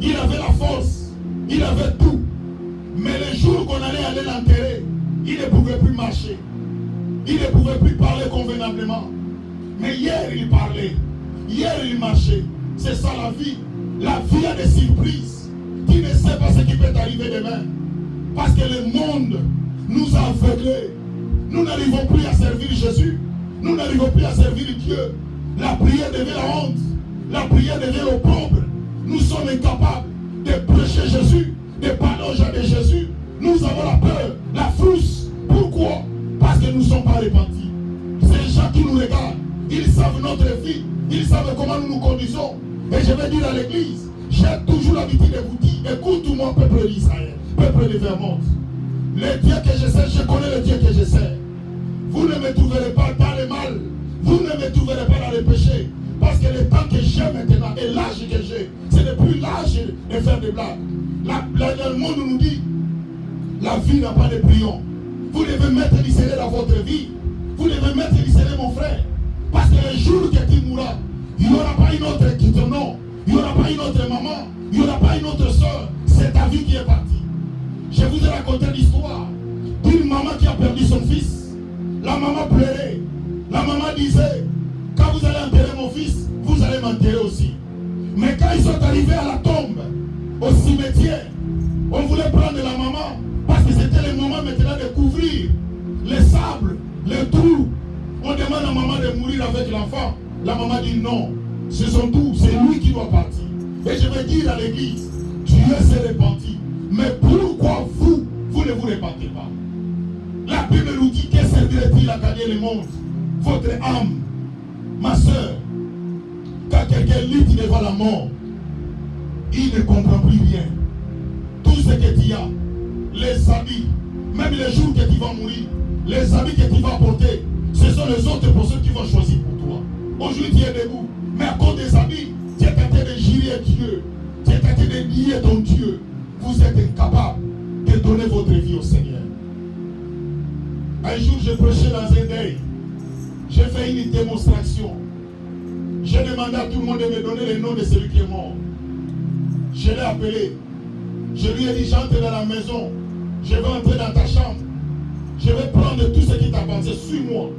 il avait la force, il avait tout. Mais le jour qu'on allait l'enterrer, il ne pouvait plus marcher. Il ne pouvait plus parler convenablement. Mais hier, il parlait. Hier, il marchait. C'est ça la vie. La vie a des surprises. Tu ne sais pas ce qui peut t'arriver demain. Parce que le monde nous a aveuglés. Nous n'arrivons plus à servir Jésus. Nous n'arrivons plus à servir Dieu. La prière devient la honte. La prière devient l'opprobre. Nous sommes incapables de prêcher Jésus, de parler aux gens de Jésus. Nous avons la peur, la frousse. Pourquoi? Parce que nous ne sommes pas repentis. Ces gens qui nous regardent, ils savent notre vie. Ils savent comment nous nous conduisons. Et je vais dire à l'église, j'ai toujours l'habitude de vous dire, écoute-moi, peuple d'Israël, peuple de Vermont. Le Dieu que je sais, je connais le Dieu que je sais. Vous ne me trouverez pas dans le mal. Vous ne me trouverez pas dans le péché. Parce que le temps que j'ai maintenant et l'âge que j'ai, ce n'est plus l'âge de faire des blagues. Le monde nous dit, la vie n'a pas de prions. Vous devez mettre l'israël dans votre vie. Vous devez mettre l'israël, mon frère. Parce que le jour que tu mourras, il n'y aura pas une autre qui te nom. Il n'y aura pas une autre maman. Il n'y aura pas une autre soeur. C'est ta vie qui est partie. Je vous ai raconté l'histoire d'une maman qui a perdu son fils. La maman pleurait. La maman disait, quand vous allez enterrer mon fils, vous allez m'enterrer aussi. Mais quand ils sont arrivés à la tombe, au cimetière, on voulait prendre la maman parce que c'était le moment maintenant de couvrir les sables, les trous. On demande à maman de mourir avec l'enfant. La maman dit non, ce sont tout, c'est lui qui doit partir. Et je vais dire à l'église, Dieu s'est repenti. Mais pourquoi vous ne vous repentez pas? La Bible nous dit, que servirait-il à gagner le monde? Votre âme, ma soeur, quand quelqu'un lutte devant la mort, il ne comprend plus rien. Tout ce que tu as, les habits, même les jours que tu vas mourir, les habits que tu vas porter, ce sont les autres personnes qui vont choisir pour toi. Aujourd'hui tu es debout, mais à cause des habits, tu es tenté de jurer Dieu, tu es tenté de nier ton Dieu. Vous êtes incapable de donner votre vie au Seigneur. Un jour je prêchais dans un deuil. J'ai fait une démonstration. J'ai demandé à tout le monde de me donner le nom de celui qui est mort. Je l'ai appelé. Je lui ai dit, j'entre dans la maison. Je vais entrer dans ta chambre. Je vais prendre tout ce qui t'appartient. Suis-moi.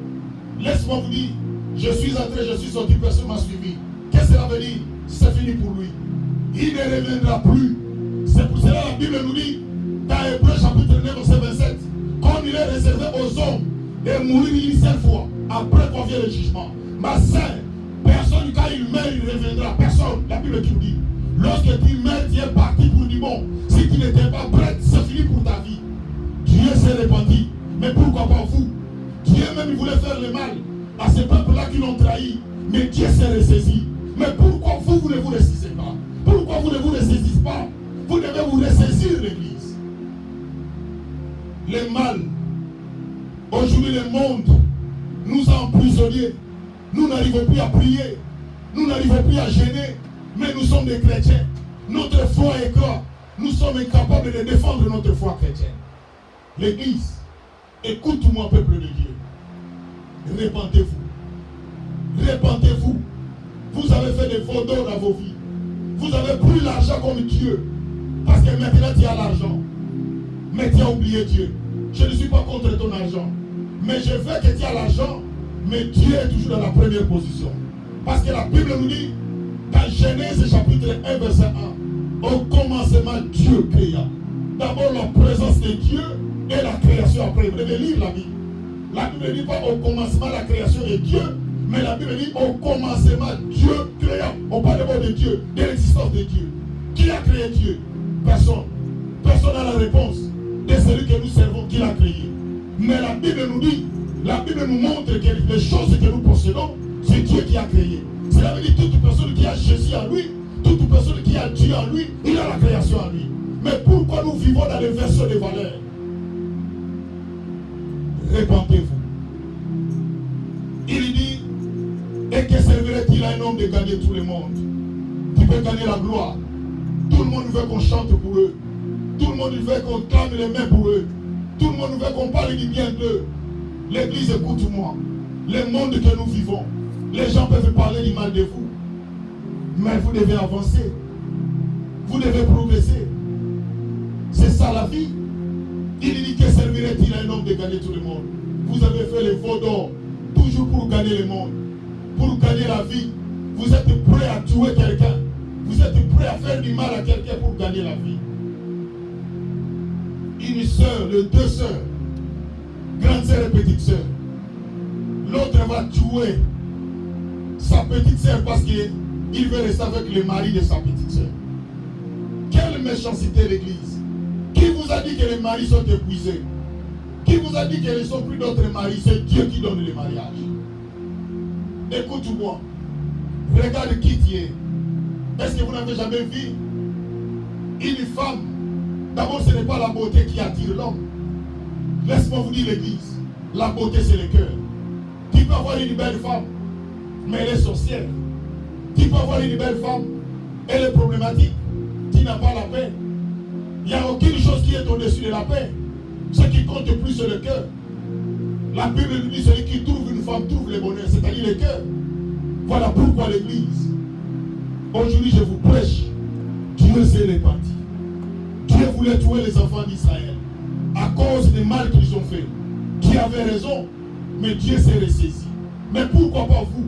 Laisse-moi vous dire, je suis entré, je suis sorti, personne ne m'a suivi. Qu'est-ce que cela veut dire? C'est fini pour lui. Il ne reviendra plus. C'est pour cela que la Bible nous dit, dans Hébreux chapitre 9, verset 27, comme il est réservé aux hommes de mourir une seule fois, après qu'on vient le jugement. Ma sœur, personne, quand il meurt, il reviendra. Personne. La Bible qui nous dit, lorsque tu meurs, tu es parti pour dire bon, si tu n'étais pas prête, c'est fini pour ta vie. Dieu s'est repenti. Mais pourquoi pas vous? Dieu même voulait faire le mal à ces peuples-là qui l'ont trahi. Mais Dieu s'est ressaisi. Mais pourquoi vous ne vous ressaisissez pas? Pourquoi vous ne vous ressaisissez pas? Vous devez vous ressaisir l'Église. Le mal, aujourd'hui le monde nous a emprisonnés. Nous n'arrivons plus à prier. Nous n'arrivons plus à gêner. Mais nous sommes des chrétiens. Notre foi est quoi? Nous sommes incapables de défendre notre foi chrétienne. L'Église, écoute-moi, peuple de Dieu. Répentez-vous. Répentez-vous. Vous avez fait des faux dons dans vos vies. Vous avez pris l'argent comme Dieu. Parce que maintenant tu as l'argent. Mais tu as oublié Dieu. Je ne suis pas contre ton argent. Mais je veux que tu aies l'argent. Mais Dieu est toujours dans la première position. Parce que la Bible nous dit, dans Genèse chapitre 1, verset 1, au commencement, Dieu créa. D'abord la présence de Dieu et la création après. Vous devez lire la Bible. La Bible ne dit pas au commencement la création de Dieu, mais la Bible dit au commencement Dieu créa. On parle d'abord de Dieu, de l'existence de Dieu. Qui a créé Dieu? Personne. Personne n'a la réponse de celui que nous servons, qui l'a créé. Mais la Bible nous dit, la Bible nous montre que les choses que nous possédons, c'est Dieu qui a créé. Cela veut dire toute personne qui a Jésus en lui, toute personne qui a Dieu en lui, il a la création en lui. Mais pourquoi nous vivons dans les versions de valeurs? Répentez-vous. Il dit, et que servirait-il à un homme de gagner tout le monde? Tu peux gagner la gloire. Tout le monde veut qu'on chante pour eux. Tout le monde veut qu'on clame les mains pour eux. Tout le monde veut qu'on parle du bien d'eux. L'Église, écoute-moi. Le monde que nous vivons, les gens peuvent parler du mal de vous. Mais vous devez avancer. Vous devez progresser. C'est ça la vie. Il dit que servirait-il à un homme de gagner tout le monde? Vous avez fait les faux d'or toujours pour gagner le monde, pour gagner la vie. Vous êtes prêt à tuer quelqu'un. Vous êtes prêt à faire du mal à quelqu'un pour gagner la vie. Une soeur, deux sœurs, grande sœur et petite sœur. L'autre va tuer sa petite sœur parce qu'il veut rester avec le mari de sa petite sœur. Quelle méchanceté l'Église! Qui vous a dit que les maris sont épuisés? Qui vous a dit qu'ils sont plus d'autres maris? C'est Dieu qui donne le mariage. Écoute-moi. Regarde qui tu es. Est-ce que vous n'avez jamais vu une femme? D'abord, ce n'est pas la beauté qui attire l'homme. Laisse-moi vous dire l'Église. La beauté, c'est le cœur. Tu peux avoir une belle femme, mais elle est sorcière. Tu peux avoir une belle femme, elle est problématique. Tu n'as pas la paix. Il n'y a aucune chose qui est au-dessus de la paix. Ce qui compte le plus, c'est le cœur. La Bible nous dit celui qui trouve une femme trouve le bonheur, c'est-à-dire le cœur. Voilà pourquoi l'Église. Aujourd'hui, je vous prêche. Dieu s'est réparti. Dieu voulait tuer les enfants d'Israël à cause des mal qu'ils ont fait. Dieu avait raison, mais Dieu s'est ressaisi. Mais pourquoi pas vous?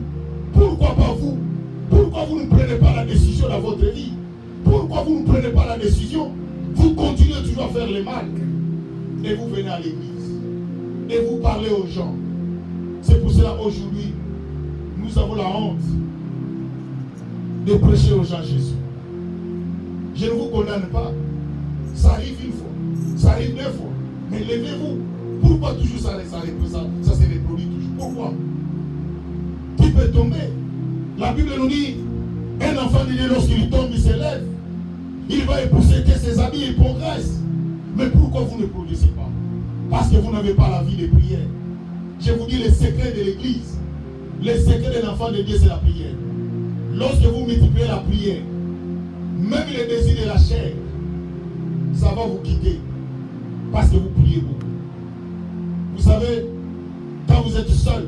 Pourquoi pas vous? Pourquoi vous ne prenez pas la décision dans votre vie? Pourquoi vous ne prenez pas la décision? Vous continuez toujours à faire le mal. Et vous venez à l'église. Et vous parlez aux gens. C'est pour cela aujourd'hui, nous avons la honte de prêcher aux gens Jésus. Je ne vous condamne pas. Ça arrive une fois. Ça arrive deux fois. Mais levez-vous. Pourquoi toujours ça se reproduit toujours? Pourquoi? Tu peux tomber. La Bible nous dit, un enfant de Dieu, lorsqu'il tombe, il s'élève. Il va épouser que ses amis, il progresse. Mais pourquoi vous ne progressez pas? Parce que vous n'avez pas la vie de prière. Je vous dis les secrets de l'Église. Les secrets de l'enfant de Dieu, c'est la prière. Lorsque vous multipliez la prière, même les désirs de la chair, ça va vous quitter. Parce que vous priez beaucoup. Vous savez, quand vous êtes seul,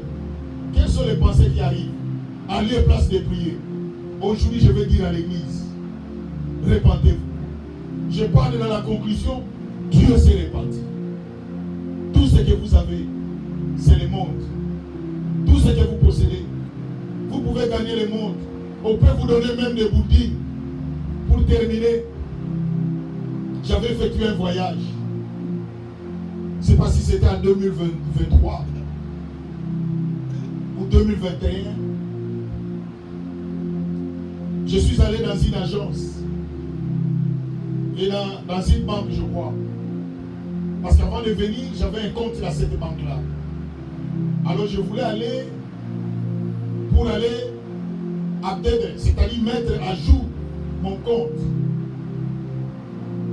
quelles sont les pensées qui arrivent? À lieu et place de prier. Aujourd'hui, je vais dire à l'Église, répentez-vous. Je parle dans la conclusion, Dieu s'est répandu. Tout ce que vous avez, c'est le monde. Tout ce que vous possédez, vous pouvez gagner le monde. On peut vous donner même des boudines. Pour terminer, j'avais effectué un voyage. Je ne sais pas si c'était en 2023 ou 2021. Je suis allé dans une agence et dans une banque, je crois. Parce qu'avant de venir, j'avais un compte à cette banque-là. Alors je voulais aller pour aller updated, c'est-à-dire mettre à jour mon compte.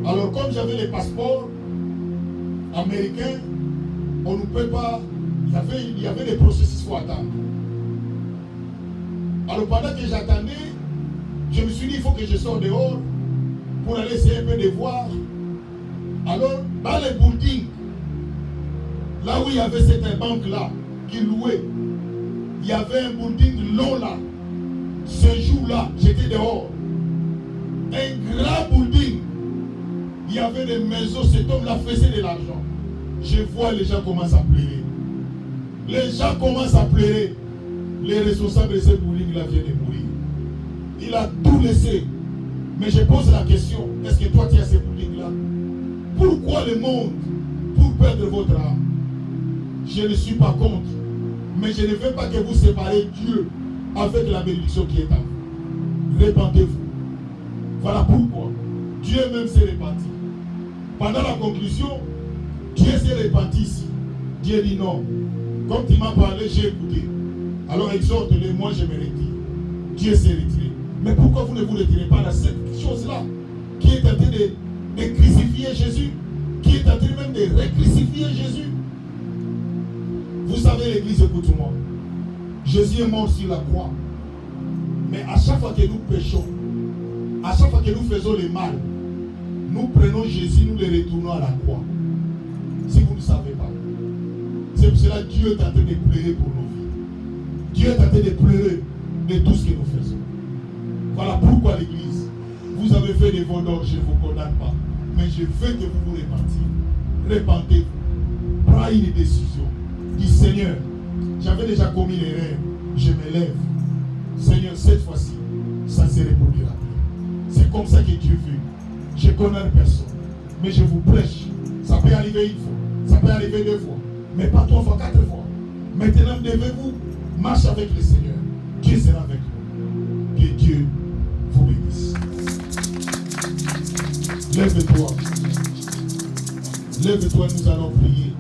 Alors comme j'avais les passeports américains, on ne peut pas, il y avait des processus pour attendre. Alors pendant que j'attendais, je me suis dit il faut que je sorte dehors pour aller essayer un peu de voir. Alors dans les buildings, là où il y avait cette banque-là qui louait, il y avait un building long là. Ce jour-là, j'étais dehors. Un grand building. Il y avait des maisons, cet homme-là faisait de l'argent. Je vois les gens commencent à pleurer. Les gens commencent à pleurer. Les responsables de ce building-là viennent de mourir. Il a tout laissé. Mais je pose la question, est-ce que toi tu as ce building-là? Pourquoi le monde? Pour perdre votre âme? Je ne suis pas contre. Mais je ne veux pas que vous séparez Dieu avec la bénédiction qui est à vous. Répentez-vous. Voilà pourquoi Dieu même s'est repenti. Pendant la conclusion, Dieu s'est repenti ici. Dieu dit non. Comme tu m'as parlé, j'ai écouté. Alors exhorte-les, moi je me retire. Dieu s'est retiré. Mais pourquoi vous ne vous retirez pas dans cette chose-là qui est en train de crucifier Jésus, qui est en train même de recrucifier Jésus? Vous savez, l'église, écoute-moi. Jésus est mort sur la croix. Mais à chaque fois que nous péchons, à chaque fois que nous faisons le mal, nous prenons Jésus, nous le retournons à la croix. Si vous ne savez pas. C'est pour cela que Dieu est en train de pleurer pour nos vies. Dieu est en train de pleurer de tout ce que nous faisons. Voilà pourquoi l'église, vous avez fait des vaux d'or, je ne vous condamne pas. Mais je veux que vous vous repentiez. Repentez-vous. Prenez une décision. Dis Seigneur, j'avais déjà commis l'erreur. Je me lève. Seigneur, cette fois-ci, ça ne se reproduira plus. C'est comme ça que Dieu veut. Je connais personne. Mais je vous prêche. Ça peut arriver une fois. Ça peut arriver 2 fois. Mais pas 3 fois, 4 fois. Maintenant, devez-vous marcher avec le Seigneur. Dieu sera avec vous. Que Dieu vous bénisse. Lève-toi. Lève-toi, nous allons prier.